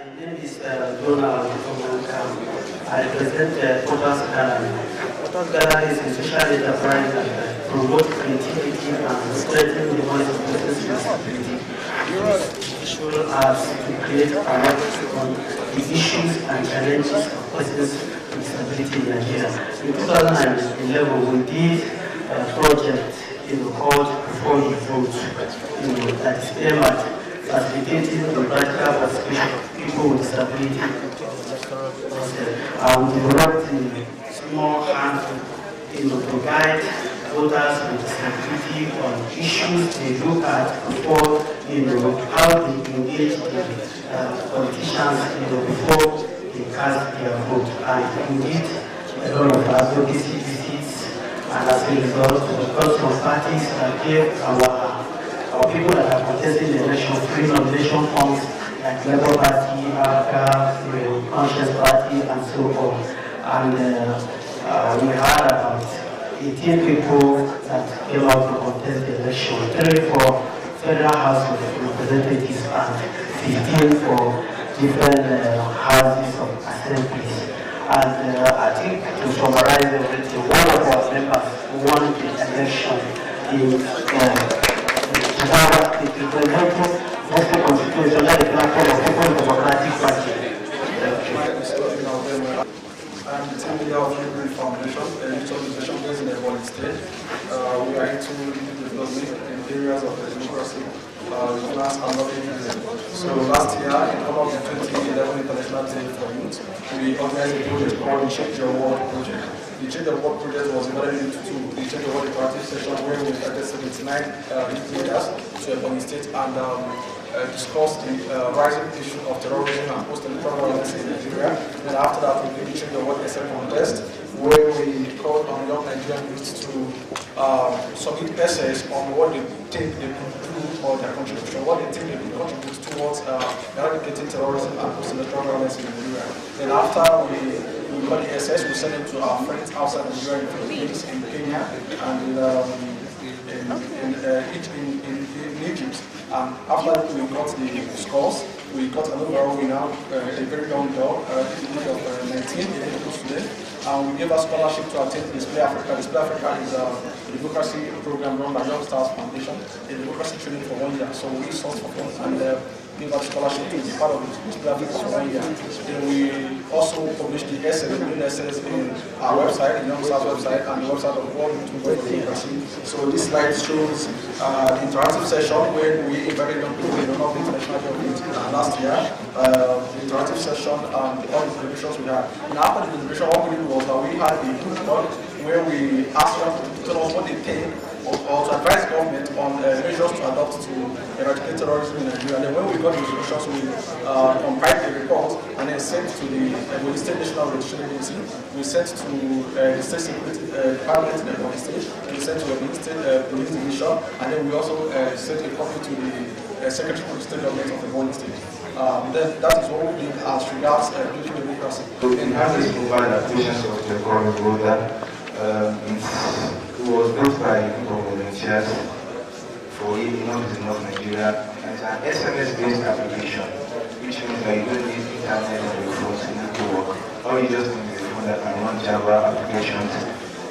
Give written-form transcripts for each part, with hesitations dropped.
My name is Donald Omankam. I represent Potters Gallery. Potters Gallery is a social enterprise that promotes creativity and strengthens the voice of persons with disability. Visual arts to create awareness on the issues and challenges of persons with disability in Nigeria. In 2011, we did a project called Before You Vote, that is aimed at facilitating the practical participation of people with disability in the electoral process. We developed a small handbook to guide voters with disability on issues they look at before how they engage the politicians before they cast their vote. And we did a lot of advocacy visits, and as a result, we got some parties that gave our people that are contesting the election free nomination forms like Labour Party, ARCA, Conscience Party, and so on. And we had about 18 people that came out to contest the election, 3 for Federal House of Representatives and 15 for different houses of assemblies. And I think to summarize everything, one of our members won the election in the National Constitution, that is platform of People's Democratic Party. I'm the team leader of Hebrew Foundation, a youth organization based in Ebonyi State. We are into development in areas of democracy, finance and government. So last year, in October of the 2011 International Day for Youth, we organized a project called the Change Your World Project. The Change Your World Project was divided into 2. The Change Your World interactive session where we invited 79 youth leaders to Ebonyi State and discuss the rising issue of terrorism and post-electoral violence in Nigeria. Then after that, we did the Change Your World essay contest where we called on young Nigerian youth to submit essays on what they think they could do or their contribution, what they think they could contribute towards eradicating terrorism and post-electoral violence in Nigeria. Then after we got the essays, we sent them to our friends outside Nigeria, in the Philippines, in Kenya, and in Egypt. After we got the scores, we got an overall winner, a very young girl, at the age of 19, today. And we gave a scholarship to attend Display Africa. Display Africa is a democracy program run by Young Stars Foundation, a democracy training for 1 year. So we sourced for funds and gave a scholarship to be part of Display Africa for 1 year. Then we also published the essays, the new essays in our website, the Young Stars website, and the website of World for Democracy. So this slide shows the interactive session where we invited young people in honor of the International Day of Youth last year. The interactive session and all the deliberations we had. And after the deliberation, what we did was that we had a group call where we asked them to tell us what they think or to advise government on measures to adopt to eradicate terrorism in Nigeria. And then when we got the resolutions, we compiled a report and then sent to the State National Registration Agency. We sent to the State Security Department in the State. We sent to the State Police Division, and then we also sent a copy to the Secretary of the State Government of the Ebonyi State. Then that is what we did as regards building democracy. To enhance this mobile applications of the current voter, it was built by volunteers for Enough is Enough Nigeria. And it's an SMS-based application, which means that you don't need internet on your phone to need to work. All you just need is a phone that can run Java applications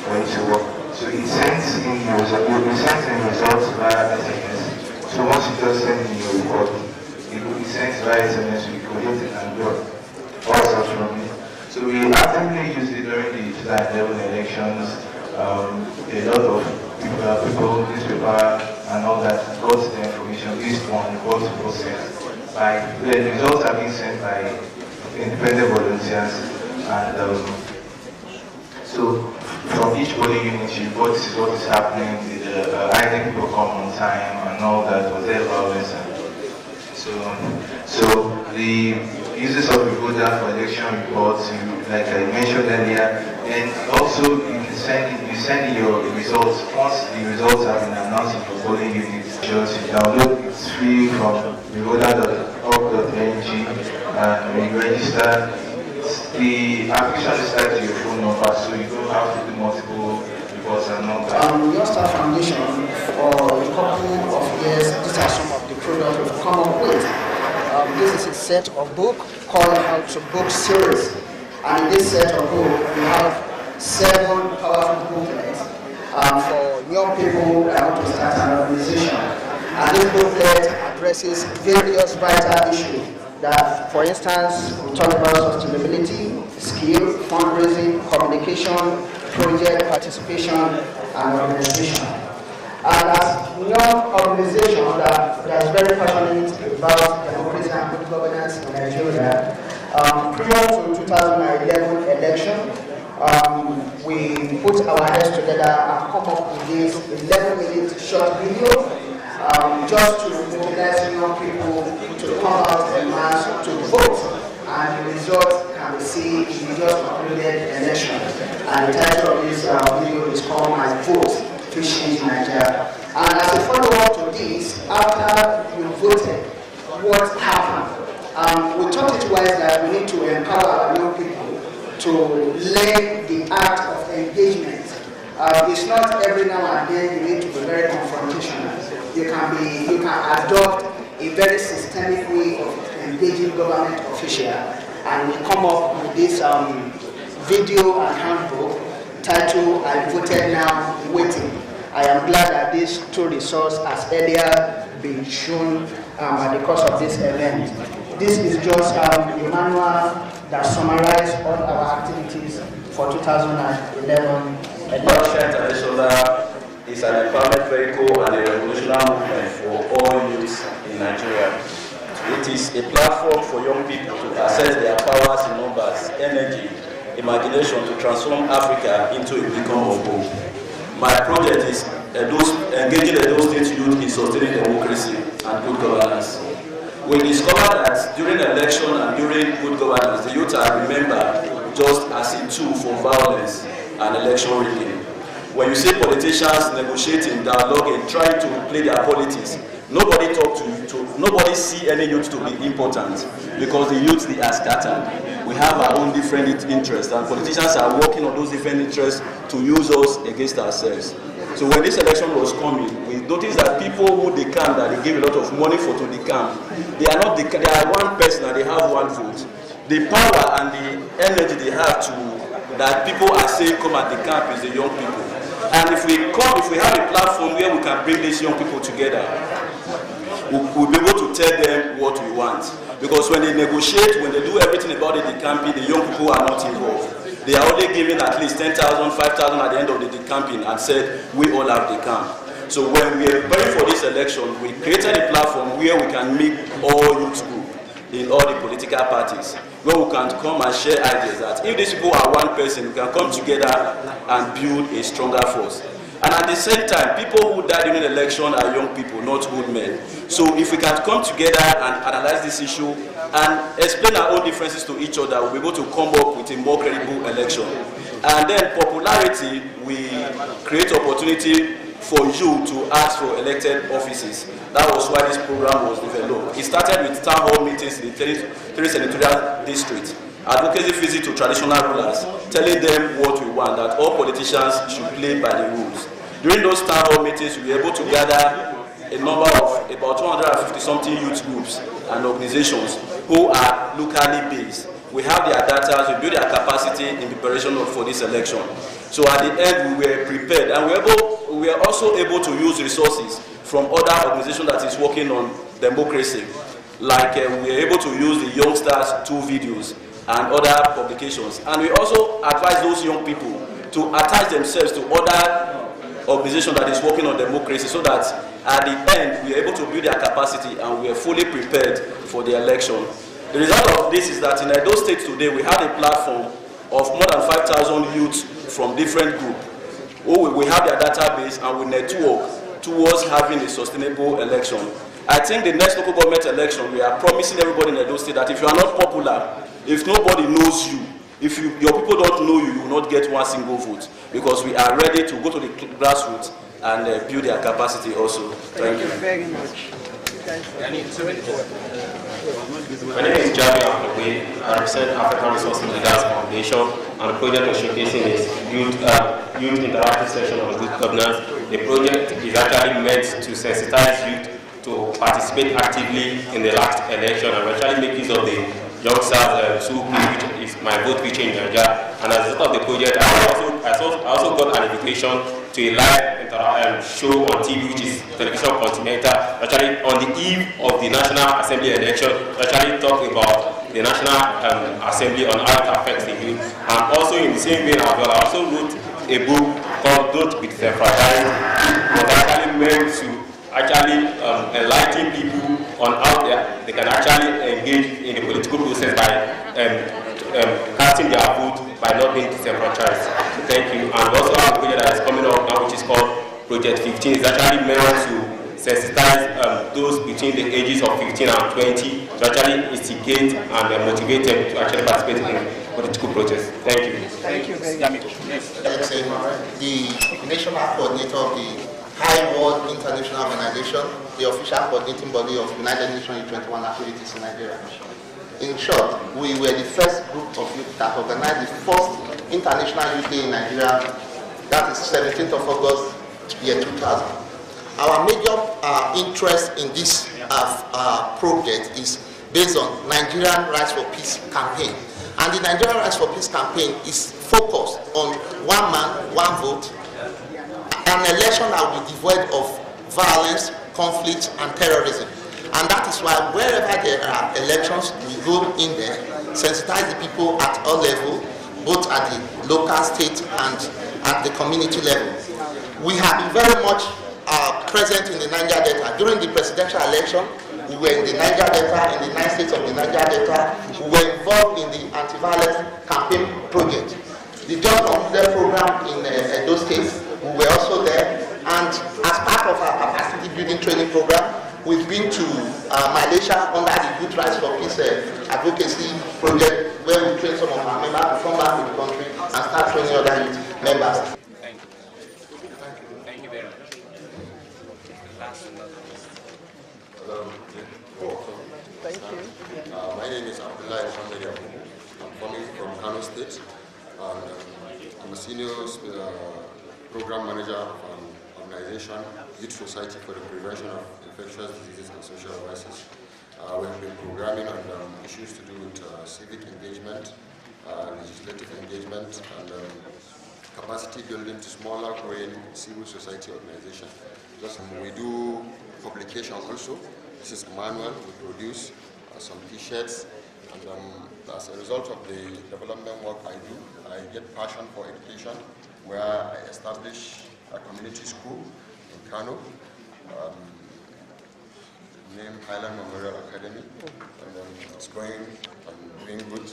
for it to work. So it sends in results via SMS. So once you just send in your report, it will be sent via SMS, we collect it and do all sorts from it. So we actively use it during the 2011 elections. A lot of people, newspaper and all that got the information based on what process. The results are being sent by independent volunteers, and so from each polling unit you report this is what is happening, I think people come on time and all that, was there violence. So the uses of the voter for election reports, like I mentioned earlier, and also you send in your results. Once the results have been announced in your polling unit, you download. It's free from revoter.org.ng, and you register. The application is tied to your phone number, so you don't have to do multiple reports and all that. Young Stars Foundation, for a couple of years, these are some of the products we've come up with. This is a set of book called How to Book series. And in this set of book, we have 7 powerful booklets for young people that want to start an organization. And this booklet addresses various vital issues that, for instance, we talk about sustainability, skill, fundraising, communication, project participation, and organization. And as young organization that's very passionate about democracy and good governance in Nigeria, prior to 2011 election, we put our heads together and come up with this 11-minute short video just to mobilize young people to come out en masse to vote. And the result can be seen in the just concluded election. And the title of this video is called My Vote to Change Nigeria. And as a follow-up to this, after you voted, what happened? We thought it wise that we need to empower our young people to learn the art of engagement. It's not every now and then you need to be very confrontational. You can adopt a very systemic way of engaging government officials, and we come up with this video and handbook titled "I Voted Now, Waiting." I am glad that these 2 resources has earlier been shown at the course of this event. This is just a manual that summarizes all our activities for 2011. Russia International is an empowerment vehicle and a revolutionary movement for all youths in Nigeria. It is a platform for young people to access their powers in numbers, energy, imagination to transform Africa into a beacon of hope. My project is engaging Edo State youth in sustaining democracy and good governance. We discovered that during election and during good governance, the youth are remembered just as a tool for violence and election rigging. When you see politicians negotiating, dialoguing, trying to play their politics, nobody nobody see any youth to be important because the youth, they are scattered. We have our own different interests, and politicians are working on those different interests to use us against ourselves. So when this election was coming, we noticed that people who decamp, that they give a lot of money for to decamp, they are not they are one person and they have one vote. The power and the energy they have to that people are saying come at the camp is the young people. And if we have a platform where we can bring these young people together, we'll be able to tell them what we want. Because when they negotiate, when they do everything about the decamping, the young people are not involved. They are only giving at least 10,000, 5,000 at the end of the decamping and said, we all have decamp. So when we are preparing for this election, we created a platform where we can meet all youth groups in all the political parties, where we can come and share ideas that if these people are one person, we can come together and build a stronger force. And at the same time, people who died during the election are young people, not old men. So if we can come together and analyze this issue and explain our own differences to each other, we'll be able to come up with a more credible election. And then popularity, we create opportunity for you to ask for elected offices. That was why this program was developed. It started with town hall meetings in the 3 senatorial districts, advocacy visit to traditional rulers, telling them what we want, that all politicians should play by the rules. During those town hall meetings, we were able to gather a number of about 250-something youth groups and organizations who are locally based. We have their data, we build their capacity in preparation for this election. So at the end, we were prepared, and we were also able to use resources from other organizations that is working on democracy. Like we were able to use the Youngsters 2 videos and other publications. And we also advise those young people to attach themselves to other organizations that is working on democracy, so that at the end, we are able to build their capacity and we are fully prepared for the election. The result of this is that in Edo State today, we have a platform of more than 5,000 youths from different groups. We have their database and we network towards having a sustainable election. I think the next local government election, we are promising everybody in Edo State that if you are not popular, if nobody knows you, if your people don't know you, you will not get one single vote. Because we are ready to go to the grassroots and build their capacity also. Thank you very much. My name is Javi Akwe. I represent African Resources Leaders Foundation, and the project we're showcasing is Youth Interactive Session of Good Governance. The project is actually meant to sensitize youth to participate actively in the last election and actually make use of the youngsters which is My Vote Future in Nigeria. And as a result of the project, I also got an invitation to a live show on TV, which is Television Continental, actually on the eve of the National Assembly election, actually talk about the National Assembly on how it affects the youth. And also in the same vein as well, I also wrote a book called Don't Be Disenfranchised, that actually meant to enlighten people on how they can actually engage in the political process by casting their vote by not being disenfranchised. Thank you. And also our project that is coming up now, which is called Project 15, is actually meant to sensitize those between the ages of 15 and 20 to actually instigate and motivate them to actually participate in political process. Thank you. Thank you very much. The national coordinator of the High World International Organization, the official coordinating body of United Nations U21 activities in Nigeria. In short, we were the first group of youth that organized the first International Youth Day in Nigeria, that is 17th of August, year 2000. Our major interest in this project is based on Nigerian Rights for Peace campaign. And the Nigerian Rights for Peace campaign is focused on one man, one vote, an election that will be devoid of violence, conflict, and terrorism. And that is why wherever there are elections, we go in there, sensitize the people at all levels, both at the local, state, and at the community level. We have been very much present in the Niger Delta. During the presidential election, we were in the Niger Delta, in the 9 states of the Niger Delta. We were involved in the anti-violence campaign project. The just completed program in those states, we were also there. And as part of our capacity building training program, we've been to Malaysia under the Youth Rights for Peace advocacy project, where we train some of our members to come back to the country and start training other youth members. Thank you. Thank you very much. Thank you. My name is Abdullah Mohammed. I'm coming from Kano State. I'm a senior program manager of an organization, Youth Society for the Prevention of Infectious Diseases and Social Vices. We have been programming on issues to do with civic engagement, legislative engagement, and capacity building to smaller growing civil society organizations. We do publication also. This is manual. We produce some t-shirts, and as a result of the development work I do, I get passion for education, where I establish a community school in Kano, named Highland Memorial Academy, and it's going and doing good.